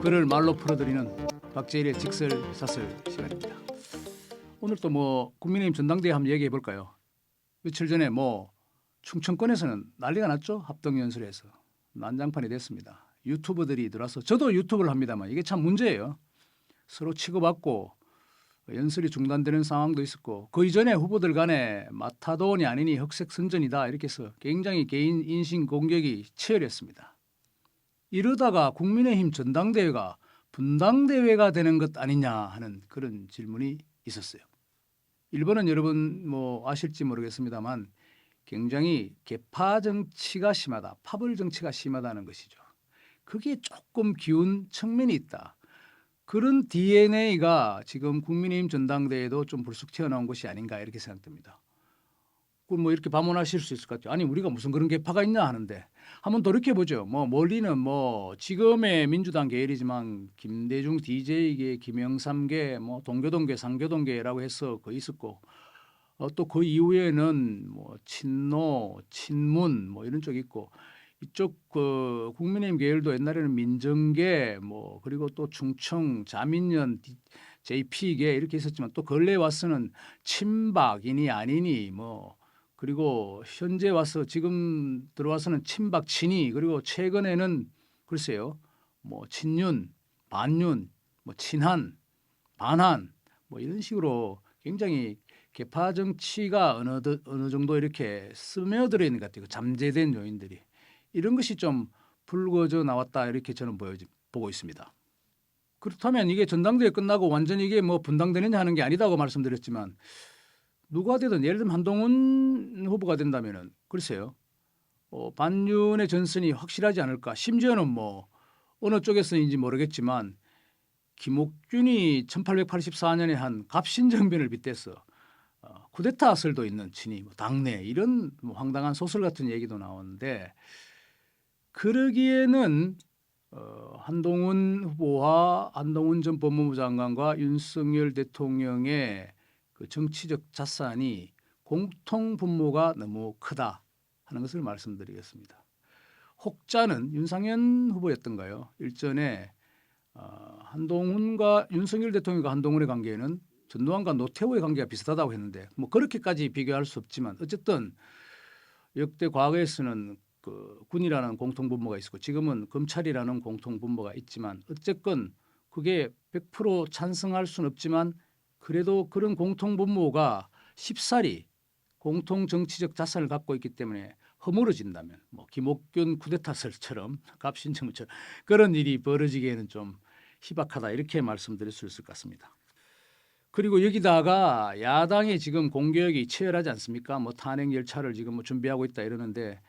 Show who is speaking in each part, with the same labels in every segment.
Speaker 1: 그를 말로 풀어드리는 박재일의 직설사설 시간입니다. 오늘 또 국민의힘 전당대회 한번 얘기해 볼까요? 며칠 전에 충청권에서는 난리가 났죠. 합동연설에서 난장판이 됐습니다. 유튜버들이 들어와서 저도 유튜브를 합니다만 이게 참 문제예요. 서로 치고받고 연설이 중단되는 상황도 있었고 그 이전에 후보들 간에 마타도원이 아니니 흑색선전이다 이렇게 해서 굉장히 개인 인신 공격이 치열했습니다. 이러다가 국민의힘 전당대회가 분당대회가 되는 것 아니냐 하는 그런 질문이 있었어요. 일본은 여러분 아실지 모르겠습니다만 굉장히 계파 정치가 심하다, 파벌 정치가 심하다는 것이죠. 그게 조금 기운 측면이 있다. 그런 DNA가 지금 국민의힘 전당대회도 좀 불쑥 튀어나온 것이 아닌가 이렇게 생각됩니다. 그럼 이렇게 반문하실 수 있을 것 같아요. 아니 우리가 무슨 그런 계파가 있나 하는데 한번 돌이켜보죠. 멀리는 지금의 민주당 계열이지만 김대중 DJ계, 김영삼계, 동교동계, 상교동계라고 해서 그 있었고 또 그 이후에는 친노, 친문 이런 쪽이 있고 이쪽 그 국민의힘 계열도 옛날에는 민정계 그리고 또 충청, 자민련, JP계 이렇게 있었지만 또 근래에 와서는 친박이니 아니니 그리고 현재 와서 지금 들어와서는 친박 친이 그리고 최근에는 글쎄요 친윤, 반윤, 친한, 반한 이런 식으로 굉장히 계파 정치가 어느 정도 이렇게 스며들어 있는 것 같아요. 잠재된 요인들이 이런 것이 좀 불거져 나왔다 이렇게 저는 보고 있습니다. 그렇다면 이게 전당대회 끝나고 완전히 이게 분당되느냐 하는 게 아니다고 말씀드렸지만 누가 되든 예를 들면 한동훈 후보가 된다면은 글쎄요 반윤의 전선이 확실하지 않을까. 심지어는 어느 쪽에서인지 모르겠지만 김옥균이 1884년에 한 갑신정변을 빗대서 쿠데타 설도 있는 친이 당내 이런 황당한 소설 같은 얘기도 나오는데 그러기에는 한동훈 후보와 한동훈 전 법무부 장관과 윤석열 대통령의 그 정치적 자산이 공통 분모가 너무 크다 하는 것을 말씀드리겠습니다. 혹자는 윤상현 후보였던가요? 일전에 한동훈과 윤석열 대통령과 한동훈의 관계는 전두환과 노태우의 관계가 비슷하다고 했는데 그렇게까지 비교할 수 없지만 어쨌든 역대 과거에서는 그 군이라는 공통 분모가 있었고 지금은 검찰이라는 공통 분모가 있지만 어쨌건 그게 100% 찬성할 수는 없지만 그래도 그런 공통 분모가 쉽사리 공통 정치적 자산을 갖고 있기 때문에 허물어진다면 김옥균 쿠데타설처럼 갑신정처럼 그런 일이 벌어지기에는 좀 희박하다 이렇게 말씀드릴 수 있을 것 같습니다. 그리고 여기다가 야당이 지금 공격이 치열하지 않습니까? 탄핵 열차를 지금 준비하고 있다 이러는데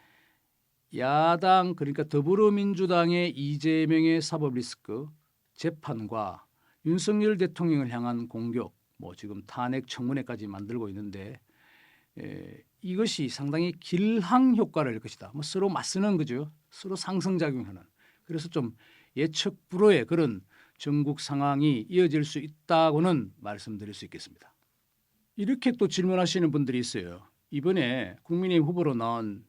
Speaker 1: 야당 그러니까 더불어민주당의 이재명의 사법 리스크 재판과 윤석열 대통령을 향한 공격 지금 탄핵 청문회까지 만들고 있는데 이것이 상당히 길항 효과를 낼 것이다. 서로 맞서는 거죠. 서로 상승작용하는. 그래서 좀 예측 불허의 그런 전국 상황이 이어질 수 있다고는 말씀드릴 수 있겠습니다. 이렇게 또 질문하시는 분들이 있어요. 이번에 국민의힘 후보로 나온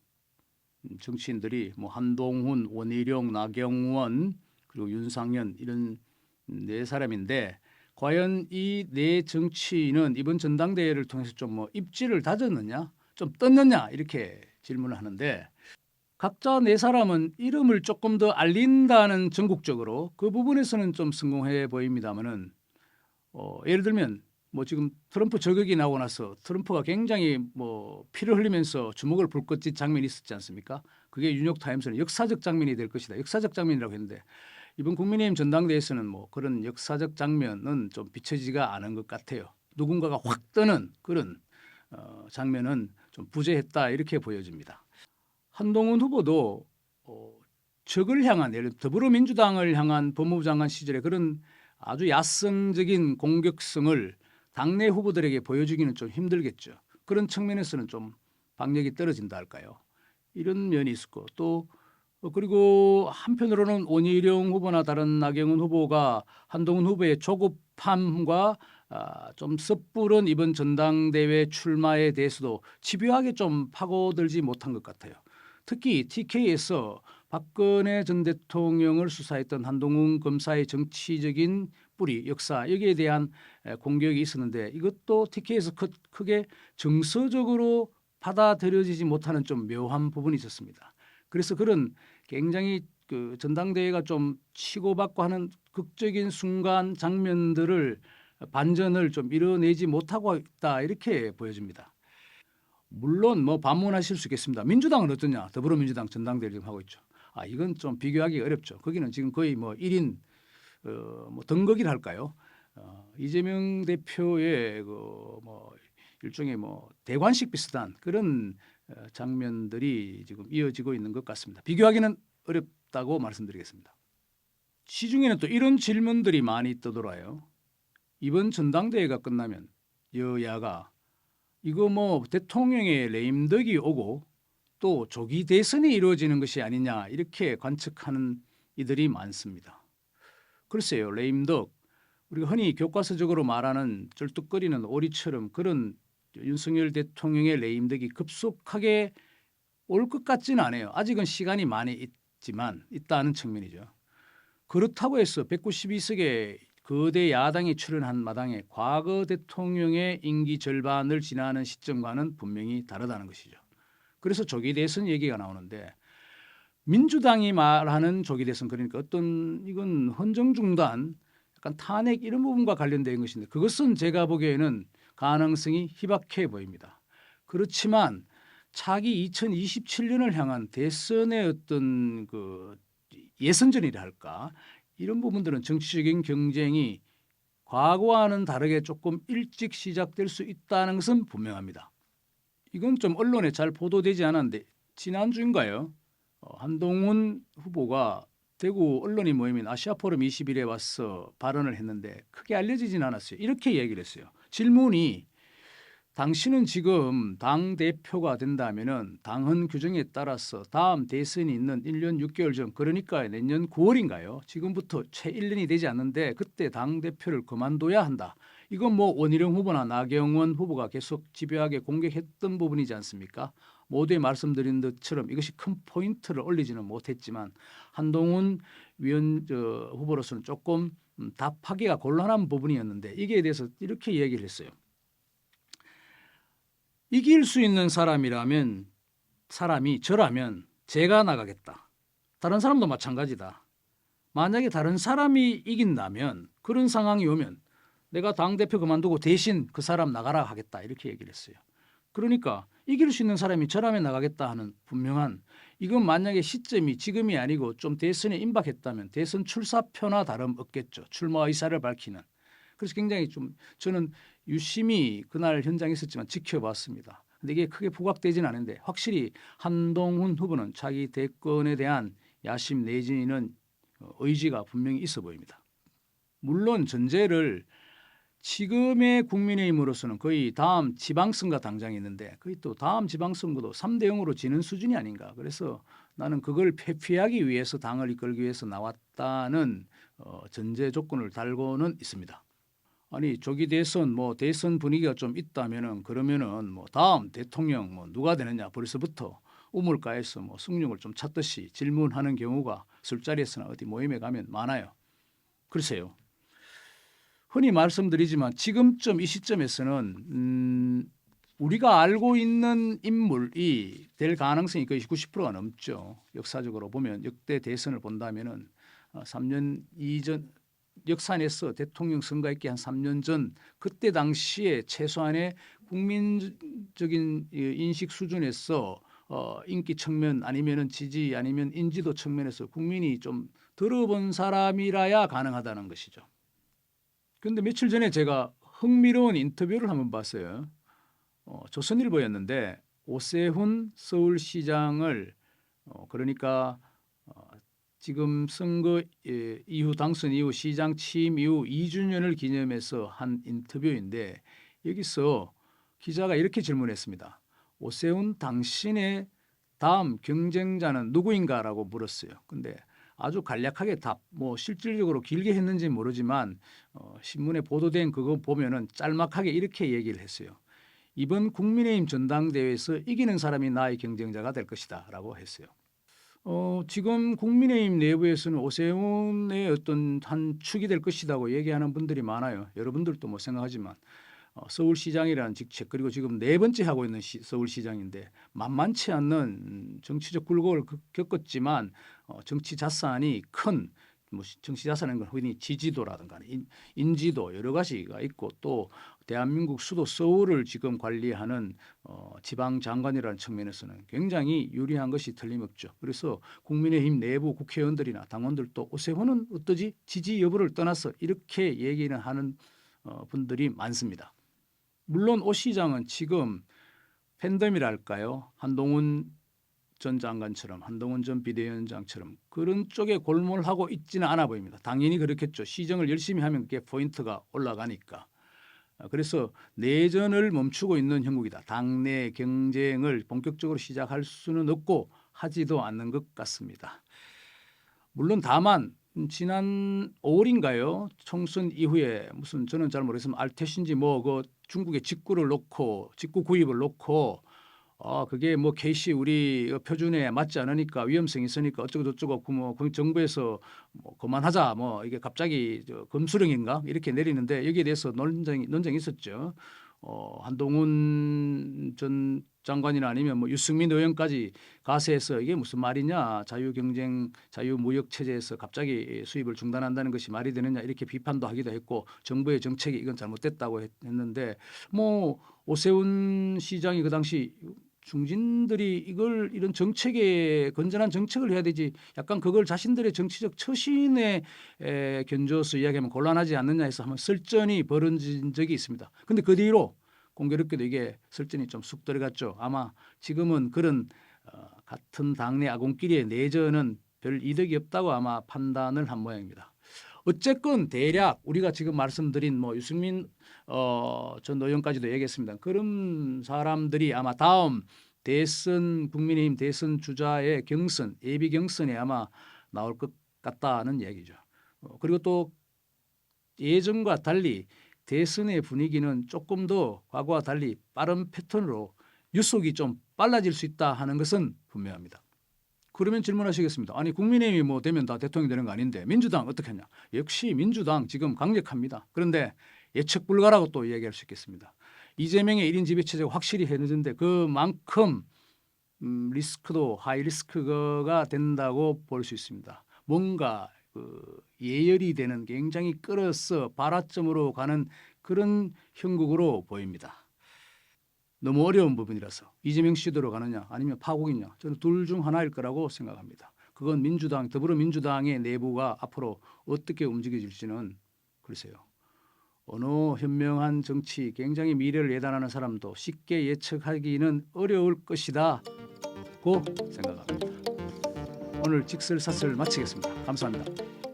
Speaker 1: 정치인들이 한동훈, 원희룡, 나경원 그리고 윤상현 이런 네 사람인데 과연 이 네 정치인은 이번 전당대회를 통해서 좀 입지를 다졌느냐, 좀 떴느냐 이렇게 질문을 하는데 각자 네 사람은 이름을 조금 더 알린다는 전국적으로 그 부분에서는 좀 성공해 보입니다만은 예를 들면 지금 트럼프 저격이 나오고 나서 트럼프가 굉장히 피를 흘리면서 주먹을 불꽃짓 장면이 있었지 않습니까? 그게 뉴욕타임스는 역사적 장면이 될 것이다. 역사적 장면이라고 했는데 이번 국민의힘 전당대회에서는 그런 역사적 장면은 좀 비춰지지가 않은 것 같아요. 누군가가 확 뜨는 그런 장면은 좀 부재했다 이렇게 보여집니다. 한동훈 후보도 적을 향한 예를 들어 더불어민주당을 향한 법무부 장관 시절에 그런 아주 야성적인 공격성을 당내 후보들에게 보여주기는 좀 힘들겠죠. 그런 측면에서는 좀 박력이 떨어진다 할까요? 이런 면이 있었고 또 그리고 한편으로는 원희룡 후보나 다른 나경원 후보가 한동훈 후보의 조급함과 좀 섣부른 이번 전당대회 출마에 대해서도 집요하게 좀 파고들지 못한 것 같아요. 특히 TK에서 박근혜 전 대통령을 수사했던 한동훈 검사의 정치적인 뿌리, 역사 여기에 대한 공격이 있었는데 이것도 TK에서 크게 정서적으로 받아들여지지 못하는 좀 묘한 부분이 있었습니다. 그래서 그런 굉장히 그 전당대회가 좀 치고받고 하는 극적인 순간 장면들을 반전을 좀 이뤄내지 못하고 있다 이렇게 보여집니다. 물론 뭐 반문하실 수 있겠습니다. 민주당은 어떠냐? 더불어민주당 전당대회를 지금 하고 있죠. 이건 좀 비교하기 어렵죠. 거기는 지금 거의 뭐 1인 뭐 덩거기를 할까요? 이재명 대표의 그뭐 일종의 뭐 대관식 비슷한 그런 장면들이 지금 이어지고 있는 것 같습니다. 비교하기는 어렵다고 말씀드리겠습니다. 시중에는 또 이런 질문들이 많이 떠돌아요. 이번 전당대회가 끝나면 여야가 이거 뭐 대통령의 레임덕이 오고 또 조기 대선이 이루어지는 것이 아니냐 이렇게 관측하는 이들이 많습니다. 글쎄요, 레임덕 우리가 흔히 교과서적으로 말하는 쩔뚝거리는 오리처럼 그런 윤석열 대통령의 레임덕이 급속하게 올 것 같지는 않아요. 아직은 시간이 많이 있지만 있다는 측면이죠. 그렇다고 해서 192석의 거대 야당이 출연한 마당에 과거 대통령의 임기 절반을 지나는 시점과는 분명히 다르다는 것이죠. 그래서 조기 대선 얘기가 나오는데 민주당이 말하는 조기 대선 그러니까 어떤 이건 헌정 중단, 약간 탄핵 이런 부분과 관련된 것인데 그것은 제가 보기에는 가능성이 희박해 보입니다. 그렇지만 차기 2027년을 향한 대선의 어떤 그 예선전이라 할까 이런 부분들은 정치적인 경쟁이 과거와는 다르게 조금 일찍 시작될 수 있다는 것은 분명합니다. 이건 좀 언론에 잘 보도되지 않았는데 지난주인가요? 한동훈 후보가 대구 언론인 모임인 아시아포럼 21에 와서 발언을 했는데 크게 알려지진 않았어요. 이렇게 얘기를 했어요. 질문이 당신은 지금 당대표가 된다면 당헌 규정에 따라서 다음 대선이 있는 1년 6개월 전 그러니까 내년 9월인가요? 지금부터 채 1년이 되지 않는데 그때 당대표를 그만둬야 한다. 이건 뭐 원희룡 후보나 나경원 후보가 계속 집요하게 공격했던 부분이지 않습니까? 모두에 말씀드린 것처럼 이것이 큰 포인트를 올리지는 못했지만 한동훈 후보로서는 조금 답하기가 곤란한 부분이었는데 이게 대해서 이렇게 얘기를 했어요. 이길 수 있는 사람이 저라면 제가 나가겠다. 다른 사람도 마찬가지다. 만약에 다른 사람이 이긴다면 그런 상황이 오면 내가 당대표 그만두고 대신 그 사람 나가라 하겠다 이렇게 얘기를 했어요. 그러니까 이길 수 있는 사람이 저라면 나가겠다 하는 분명한 이건 만약에 시점이 지금이 아니고 좀 대선에 임박했다면 대선 출사표나 다름없겠죠. 출마 의사를 밝히는. 그래서 굉장히 좀 저는 유심히 그날 현장에 있었지만 지켜봤습니다. 근데 이게 크게 부각되지는 않은데 확실히 한동훈 후보는 자기 대권에 대한 야심 내지는 의지가 분명히 있어 보입니다. 물론 전제를 지금의 국민의힘으로서는 거의 다음 지방선거 당장이 있는데 거의 또 다음 지방선거도 3대 0으로 지는 수준이 아닌가. 그래서 나는 그걸 회피하기 위해서 당을 이끌기 위해서 나왔다는 전제 조건을 달고는 있습니다. 아니 조기 대선 뭐 대선 분위기가 좀 있다면은 그러면은 뭐 다음 대통령 뭐 누가 되느냐 벌써부터 우물가에서 뭐 숭늉을 좀 찾듯이 질문하는 경우가 술자리에서나 어디 모임에 가면 많아요. 글쎄요. 흔히 말씀드리지만 지금쯤 이 시점에서는 우리가 알고 있는 인물이 될 가능성이 거의 90%가 넘죠. 역사적으로 보면 역대 대선을 본다면은 3년 이전 역산에서 대통령 선거했기 한 3년 전 그때 당시에 최소한의 국민적인 인식 수준에서 인기 측면 아니면은 지지 아니면 인지도 측면에서 국민이 좀 들어본 사람이라야 가능하다는 것이죠. 그런데 며칠 전에 제가 흥미로운 인터뷰를 한번 봤어요. 조선일보였는데 오세훈 서울시장을 그러니까 지금 선거 이후 당선 이후 시장 취임 이후 2주년을 기념해서 한 인터뷰인데 여기서 기자가 이렇게 질문했습니다. 오세훈 당신의 다음 경쟁자는 누구인가라고 물었어요. 근데 아주 간략하게 뭐 실질적으로 길게 했는지 모르지만 신문에 보도된 그거 보면은 짤막하게 이렇게 얘기를 했어요. 이번 국민의힘 전당대회에서 이기는 사람이 나의 경쟁자가 될 것이다라고 했어요. 지금 국민의힘 내부에서는 오세훈의 어떤 한 축이 될 것이라고 얘기하는 분들이 많아요. 여러분들도 뭐 생각하지만 서울시장이라는 직책 그리고 지금 네 번째 하고 있는 서울시장인데 만만치 않는 정치적 굴곡을 겪었지만 정치 자산이 큰 뭐 정치 자산인 건 흔히 지지도라든가 인지도 여러 가지가 있고 또 대한민국 수도 서울을 지금 관리하는 지방 장관이라는 측면에서는 굉장히 유리한 것이 틀림없죠. 그래서 국민의힘 내부 국회의원들이나 당원들도 오세훈은 어떠지 지지 여부를 떠나서 이렇게 얘기는 하는 분들이 많습니다. 물론 오 시장은 지금 팬덤이랄까요? 한동훈 전 장관처럼 한동훈 전 비대위원장처럼 그런 쪽에 골몰하고 있지는 않아 보입니다. 당연히 그렇겠죠. 시정을 열심히 하면 그게 포인트가 올라가니까. 그래서 내전을 멈추고 있는 형국이다. 당내 경쟁을 본격적으로 시작할 수는 없고 하지도 않는 것 같습니다. 물론 다만 지난 5월인가요? 총선 이후에 무슨 저는 잘 모르겠지만 알테신지 뭐 그 중국의 직구를 놓고 직구 구입을 놓고 그게 뭐 KC 우리 표준에 맞지 않으니까 위험성이 있으니까 어쩌고 저쩌고 그 정부에서 뭐 그만하자 뭐 이게 갑자기 금수령인가 이렇게 내리는데 여기에 대해서 논쟁이 있었죠. 한동훈 전 장관이나 아니면 뭐 유승민 의원까지 가세해서 이게 무슨 말이냐 자유경쟁 자유무역 체제에서 갑자기 수입을 중단한다는 것이 말이 되느냐 이렇게 비판도 하기도 했고 정부의 정책이 이건 잘못됐다고 했는데 뭐 오세훈 시장이 그 당시 중진들이 이걸 이런 정책에 건전한 정책을 해야 되지 약간 그걸 자신들의 정치적 처신에 견줘서 이야기하면 곤란하지 않느냐 해서 한번 설전이 벌어진 적이 있습니다. 근데 그 뒤로 공교롭게도 이게 설전이 좀 쑥 들어갔죠. 아마 지금은 그런 같은 당내 아공끼리의 내전은 별 이득이 없다고 아마 판단을 한 모양입니다. 어쨌건 대략 우리가 지금 말씀드린 뭐 유승민 전 의원까지도 얘기했습니다. 그런 사람들이 아마 다음 대선 국민의힘 대선 주자의 경선 예비 경선에 아마 나올 것 같다는 얘기죠. 그리고 또 예전과 달리 대선의 분위기는 조금 더 과거와 달리 빠른 패턴으로 유속이 좀 빨라질 수 있다 하는 것은 분명합니다. 그러면 질문하시겠습니다. 아니 국민의힘이 뭐 되면 다 대통령이 되는 거 아닌데 민주당 어떻게 하냐. 역시 민주당 지금 강력합니다. 그런데 예측 불가라고 또 이야기할 수 있겠습니다. 이재명의 1인 지배체제가 확실히 해내는데 그만큼 리스크도 하이 리스크가 된다고 볼 수 있습니다. 뭔가 예열이 되는 굉장히 끌어서 발화점으로 가는 그런 형국으로 보입니다. 너무 어려운 부분이라서 이재명 시대로 가느냐 아니면 파국이냐 저는 둘 중 하나일 거라고 생각합니다. 그건 민주당 더불어민주당의 내부가 앞으로 어떻게 움직여질지는 글쎄요. 어느 현명한 정치 굉장히 미래를 예단하는 사람도 쉽게 예측하기는 어려울 것이다 고 생각합니다. 오늘 직설사설 마치겠습니다. 감사합니다.